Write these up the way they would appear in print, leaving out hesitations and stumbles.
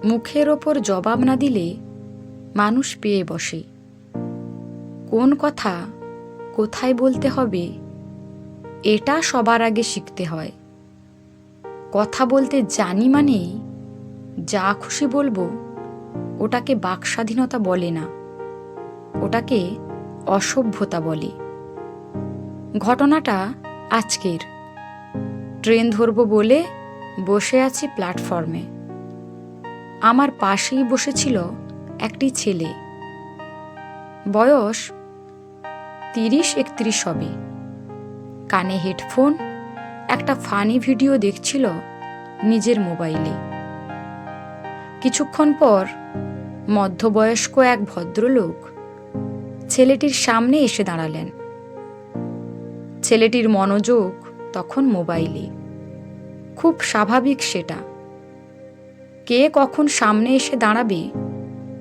মুখের ওপর জবাব না দিলে মানুষ পেয়ে বসে। কোন কথা কোথায় বলতে হবে এটা সবার আগে শিখতে হয়। কথা বলতে জানি মানেই যা খুশি বলবো, ওটাকে বাকস্বাধীনতা বলে না, ওটাকে অসভ্যতা বলে। ঘটনাটা আজকের। ট্রেন ধরবো বলে বসে আছি প্ল্যাটফর্মে। আমার পাশেই বসেছিল একটি ছেলে, বয়স 30-31 হবে। কানে হেডফোন, একটা ফানি ভিডিও দেখছিল নিজের মোবাইলে। কিছুক্ষণ পর মধ্যবয়স্ক এক ভদ্রলোক ছেলেটির সামনে এসে দাঁড়ালেন। ছেলেটির মনোযোগ তখন মোবাইলে। খুব স্বাভাবিক সেটা। কে কখন সামনে এসে দাঁড়াবে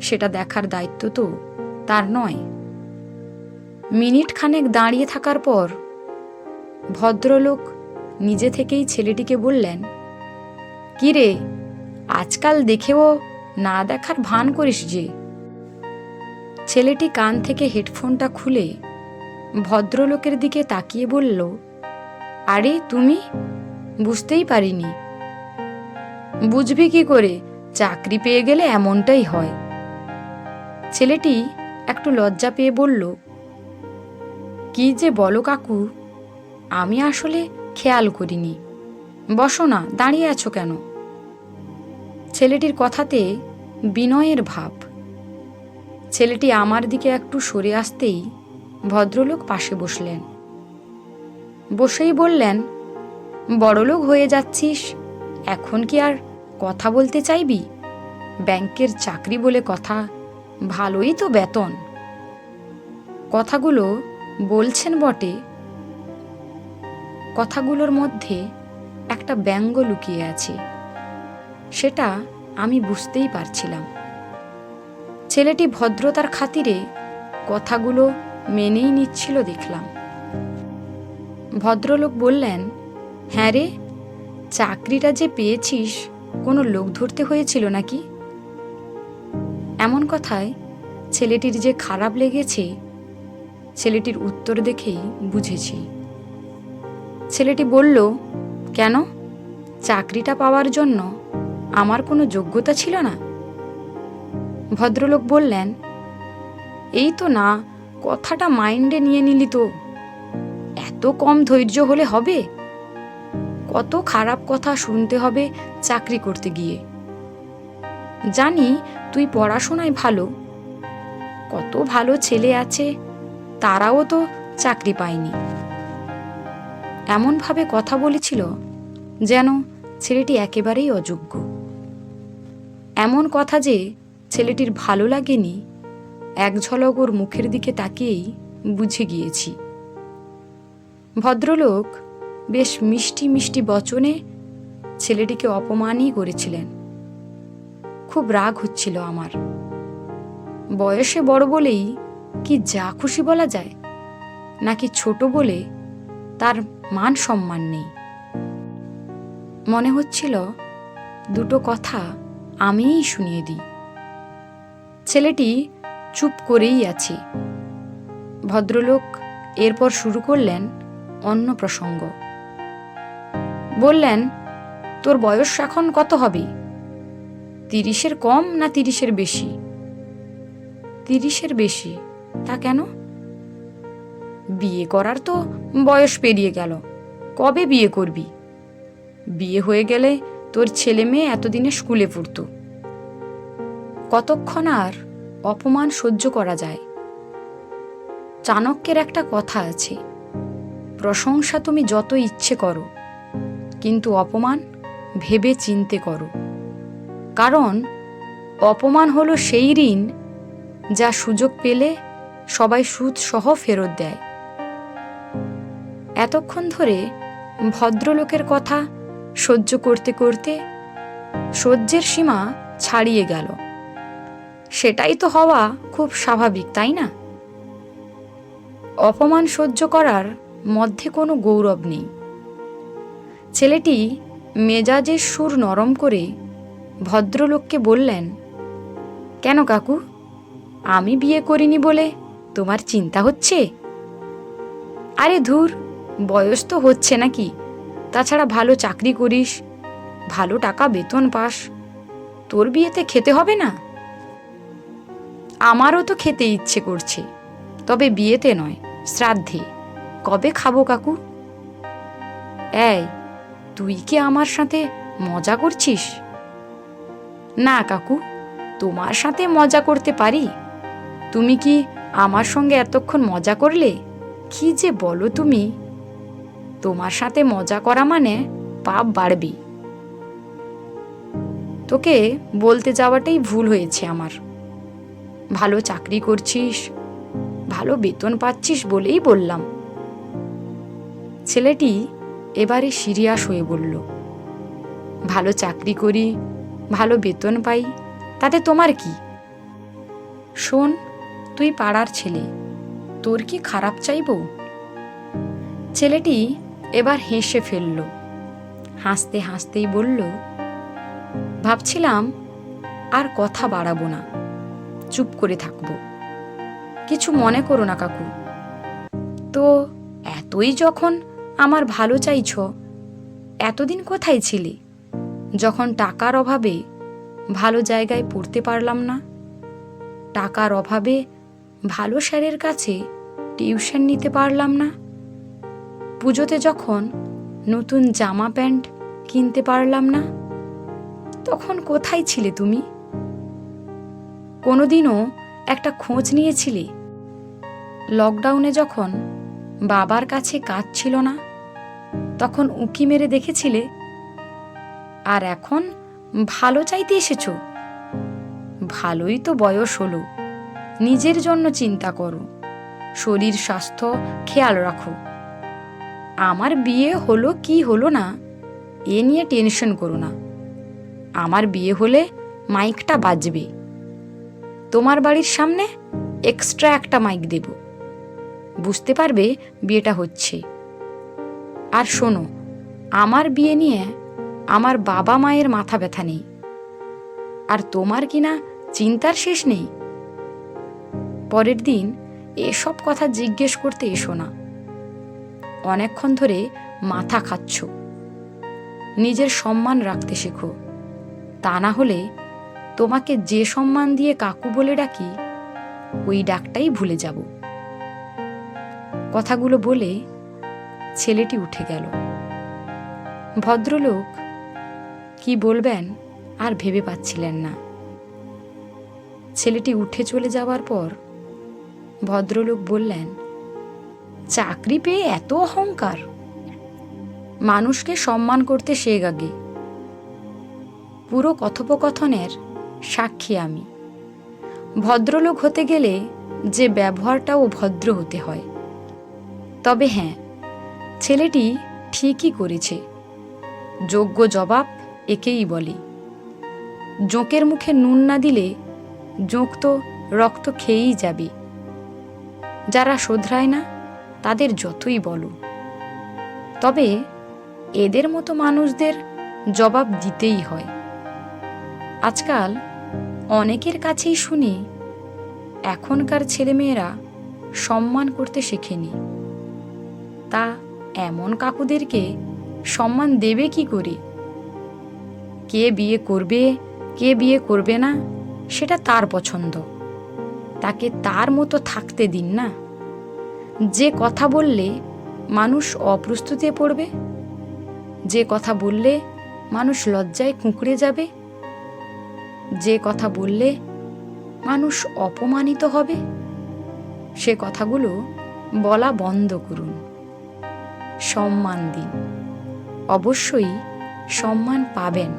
সেটা দেখার দায়িত্ব তো তার নয়। মিনিট খানেক দাঁড়িয়ে থাকার পর ভদ্রলোক নিজে থেকেই ছেলেটিকে বললেন, "কি রে, আজকাল দেখেও না দেখার ভান করিস যে?" ছেলেটি কান থেকে হেডফোনটা খুলে ভদ্রলোকের দিকে তাকিয়ে বলল, "আরে তুমি? বুঝতেই পারিনি।" "বুঝবি কি করে? চাকরি পেয়ে গেলে এমনটাই হয়।" ছেলেটি একটু লজ্জা পেয়ে বলল, "কি যে বলো কাকু, আমি আসলে খেয়াল করিনি। বসো না, দাঁড়িয়ে আছো কেন?" ছেলেটির কথাতে বিনয়ের ভাব। ছেলেটি আমার দিকে একটু সরে আসতেই ভদ্রলোক পাশে বসলেন। বসেই বললেন, "বড়লোক হয়ে যাচ্ছিস, এখন কি আর কথা বলতে চাইবি? ব্যাংকের চাকরি বলে কথা, ভালোই তো বেতন।" কথাগুলো বলছেন বটে, কথাগুলোর মধ্যে একটা ব্যঙ্গ লুকিয়ে আছে, সেটা আমি বুঝতেই পারছিলাম। ছেলেটি ভদ্রতার খাতিরে কথাগুলো মেনেই নিচ্ছিল দেখলাম। ভদ্রলোক বললেন, "হ্যাঁ রে, চাকরিটা যে পেয়েছিস কোনো লোক ধরতে হয়েছিল নাকি?" এমন কথায় ছেলেটির যে খারাপ লেগেছে, ছেলেটির উত্তর দেখেই বুঝেছি। ছেলেটি বলল, "কেন? চাকরিটা পাওয়ার জন্য আমার কোনো যোগ্যতা ছিল না?" ভদ্রলোক বললেন, "এই তো না, কথাটা মাইন্ডে নিয়ে নিলি তো। এত কম ধৈর্য হলে হবে? কত খারাপ কথা শুনতে হবে চাকরি করতে গিয়ে। জানি তুই পড়াশোনায় ভালো, কত ভালো ছেলে আছে, তারাও তো চাকরি পায়নি।" এমনভাবে কথা বলেছিল যেন ছেলেটি একেবারেই অযোগ্য। এমন কথা যে ছেলেটির ভালো লাগেনি, এক ঝলক ওর মুখের দিকে তাকিয়েই বুঝে গিয়েছি। ভদ্রলোক বেশ মিষ্টি মিষ্টি বচনে ছেলেটিকে অপমানই করেছিলেন। খুব রাগ হচ্ছিল আমার। বয়সে বড় বলেই কি যা খুশি বলা যায়, নাকি ছোট বলে তার মান সম্মান নেই? মনে হচ্ছিল দুটো কথা আমিই শুনিয়ে দিই। ছেলেটি চুপ করেই আছে। ভদ্রলোক এরপর শুরু করলেন অন্য প্রসঙ্গ। বললেন, "তোর বয়স এখন কত হবে? 30-এর কম না 30-এর বেশি?" "30-এর বেশি। তা কেন?" "বিয়ে করার তো বয়স পেরিয়ে গেল, কবে বিয়ে করবি? বিয়ে হয়ে গেলে তোর ছেলে মেয়ে এতদিনে স্কুলে পড়তো। কতক্ষণ আর অপমান সহ্য করা যায়? চাণক্যের একটা কথা আছে, প্রশংসা তুমি যত ইচ্ছে করো, কিন্তু অপমান ভেবে চিনতে করো। কারণ অপমান হলো সেই ঋণ যা সুযোগ পেলে সবাই সুদ সহ ফেরত দেয়।" এতক্ষণ ধরে ভদ্রলোকের কথা সহ্য করতে করতে সহ্যের সীমা ছাড়িয়ে গেল। সেটাই তো হওয়া খুব স্বাভাবিক, তাই না? অপমান সহ্য করার মধ্যে কোনো গৌরব নেই। ছেলেটি মেজাজের সুর নরম করে ভদ্রলোককে বললেন, কেন কাকু, আমি বিয়ে করিনি বলে তোমার চিন্তা হচ্ছে? আরে ধুর, বয়স তো হচ্ছে নাকি, তাছাড়া ভালো চাকরি করিস, ভালো টাকা বেতন পাস, তোর বিয়েতে খেতে হবে না? আমারও তো খেতে ইচ্ছে করছে, তবে বিয়েতে নয়, শ্রাদ্ধে। কবে খাবো কাকু? এই, তুই কি আমার সাথে মজা করছিস? না কাকু, তোমার সাথে মজা করতে পারি? তুমি কি আমার সঙ্গে এতক্ষণ মজা করলে? কি যে বলো তুমি! তোমার সাথে মজা করা মানে পাপ বাড়বে। তোকে বলতে যাওয়াটাই ভুল হয়েছে আমার। ভালো চাকরি করছিস, ভালো বেতন পাচ্ছিস বলেই বললাম। ছেলেটি এবারে সিরিয়াস হয়ে বলল, ভালো চাকরি করি, ভালো বেতন পাই, তাতে তোমার কি? শোন, তুই পাড়ার ছেলে, তোর কি খারাপ চাইব? ছেলেটি এবার হেসে ফেলল। হাসতে হাসতেই বলল, ভাবছিলাম আর কথা বাড়াবো না, চুপ করে থাকবো। কিছু মনে করো না কাকু। তো এতই যখন আমার ভালো চাইছ, এতদিন কোথায় ছিলে যখন টাকার অভাবে ভালো জায়গায় পড়তে পারলাম না? টাকার অভাবে ভালো স্যারের কাছে টিউশন নিতে পারলাম না? পুজোতে যখন নতুন জামা প্যান্ট কিনতে পারলাম না, তখন কোথায় ছিলে তুমি? কোনোদিনও একটা খোঁজ নিয়েছিলে? লকডাউনে যখন বাবার কাছে কাজ ছিল না, তখন উঁকি মেরে দেখেছিলে? আর এখন ভালো চাইতে এসেছো? ভালোই তো বয়স হলো, নিজের জন্য চিন্তা করো, শরীর স্বাস্থ্য খেয়াল রাখো। আমার বিয়ে হলো কি হলো না, এ নিয়ে টেনশন করো না। আমার বিয়ে হলে মাইকটা বাজবে, তোমার বাড়ির সামনে এক্সট্রা একটা মাইক দেব, বুঝতে পারবে বিয়েটা হচ্ছে। আর শোনো, আমার বিয়ে নিয়ে আমার বাবা মায়ের মাথা ব্যথা নেই, আর তোমার কিনা চিন্তার শেষ নেই। পরের দিন এসব কথা জিজ্ঞেস করতে এসো না। অনেকক্ষণ ধরে মাথা খাচ্ছ, নিজের সম্মান রাখতে শেখো, তা না হলে তোমাকে যে সম্মান দিয়ে কাকু বলে ডাকি, ওই ডাকটাই ভুলে যাব। কথাগুলো বলে ছেলেটি উঠে গেল। ভদ্রলোক কি বলবেন আর ভেবে পাচ্ছিলেন না। ছেলেটি উঠে চলে যাওয়ার পর ভদ্রলোক বললেন, চাকরি পেয়ে এত অহংকার! মানুষকে সম্মান করতে শেখ আগে। পুরো কথোপকথনের সাক্ষী আমি। ভদ্রলোক হতে গেলে যে ব্যবহারটাও ভদ্র হতে হয়। তবে হ্যাঁ, ছেলেটি ঠিকই করেছে, যোগ্য জবাব একেই বলে। জোঁকের মুখে নুন না দিলে জোঁক তো রক্ত খেয়েই যাবে। যারা শোধরায় না তাদের যতই বলো, তবে এদের মতো মানুষদের জবাব দিতেই হয়। আজকাল অনেকের কাছেই শুনি এখনকার ছেলেমেয়েরা সম্মান করতে শেখেনি। তা এমন কাকুদেরকে সম্মান দেবে কি করে? কে বিয়ে করবে, কে বিয়ে করবে না, সেটা তার পছন্দ, তাকে তার মতো থাকতে দিন না। যে কথা বললে মানুষ অপ্রস্তুতে পড়বে, যে কথা বললে মানুষ লজ্জায় কুঁকড়ে যাবে, যে কথা বললে মানুষ অপমানিত হবে, সে কথাগুলো বলা বন্ধ করুন। সম্মান দিন, অবশ্যই সম্মান পাবেন।